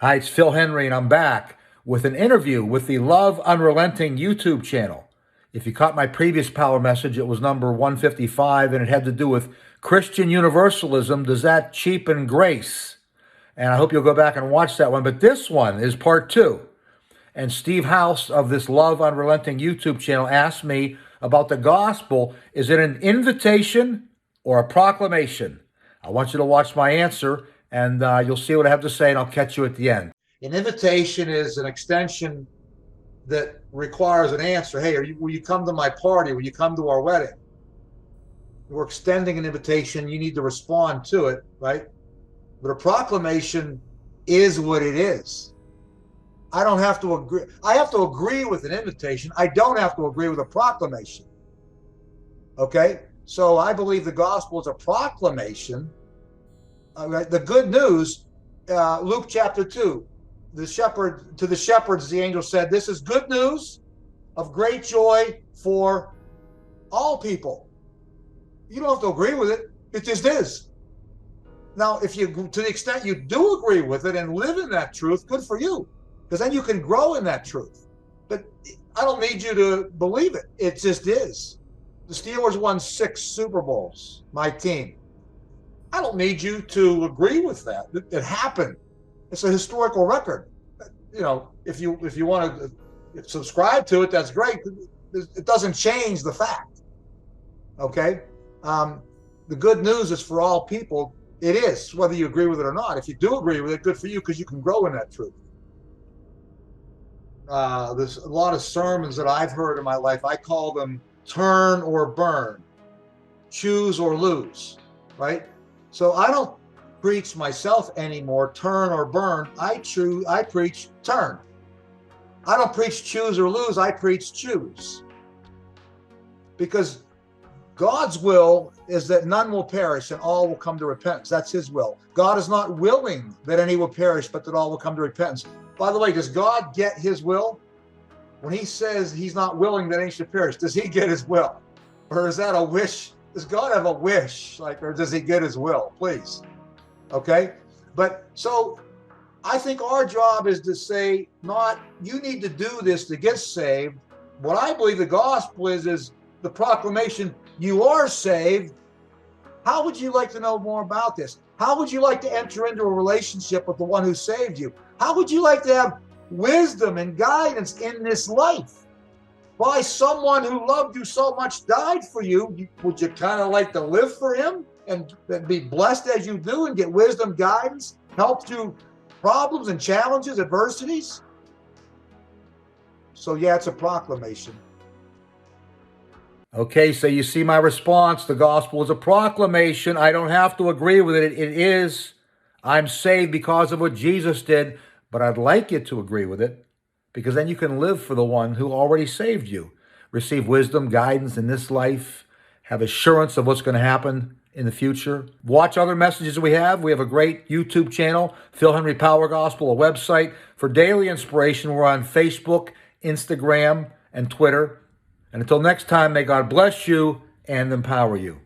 Hi, it's Phil Henry, and I'm back with an interview with the Love Unrelenting YouTube channel. If you caught my previous power message, it was number 155, and it had to do with Christian universalism. Does that cheapen grace? And I hope you'll go back and watch that one. But this one is part 2. And Steve House of this Love Unrelenting YouTube channel asked me about the gospel. Is it an invitation or a proclamation? I want you to watch my answer, and you'll see what I have to say, and I'll catch you at the end. An invitation is an extension that requires an answer. Hey, will you come to my party? Will you come to our wedding? We're extending an invitation. You need to respond to it, right? But a proclamation is what it is. I don't have to agree. I have to agree with an invitation. I don't have to agree with a proclamation. Okay? So I believe the gospel is a proclamation. The good news, Luke chapter 2, to the shepherds, the angel said, this is good news of great joy for all people. You don't have to agree with it. It just is. Now, to the extent you do agree with it and live in that truth, good for you, because then you can grow in that truth. But I don't need you to believe it. It just is. The Steelers won 6 Super Bowls, my team. I don't need you to agree with that. It happened. It's a historical record. You know, if you want to subscribe to it, that's great. It doesn't change the fact. Okay? The good news is for all people. It is, whether you agree with it or not. If you do agree with it, good for you, because you can grow in that truth. There's a lot of sermons that I've heard in my life. I call them turn or burn, choose or lose, right? So I don't preach myself anymore, turn or burn. I preach turn. I don't preach choose or lose. I preach choose. Because God's will is that none will perish and all will come to repentance. That's his will. God is not willing that any will perish, but that all will come to repentance. By the way, does God get his will? When he says he's not willing that any should perish, does he get his will? Or is that a wish? Does God have a wish? Or does he get his will? Please. Okay? But so I think our job is to say, not you need to do this to get saved. What I believe the gospel is the proclamation, you are saved. How would you like to know more about this? How would you like to enter into a relationship with the one who saved you? How would you like to have wisdom and guidance in this life? Why someone who loved you so much died for you? Would you kind of like to live for him and be blessed as you do and get wisdom, guidance, help through problems and challenges, adversities? So yeah, it's a proclamation. Okay, so you see my response. The gospel is a proclamation. I don't have to agree with it. It is. I'm saved because of what Jesus did, but I'd like you to agree with it, because then you can live for the one who already saved you. Receive wisdom, guidance in this life, have assurance of what's going to happen in the future. Watch other messages we have. We have a great YouTube channel, Phil Henry Power Gospel, a website for daily inspiration. We're on Facebook, Instagram, and Twitter. And until next time, may God bless you and empower you.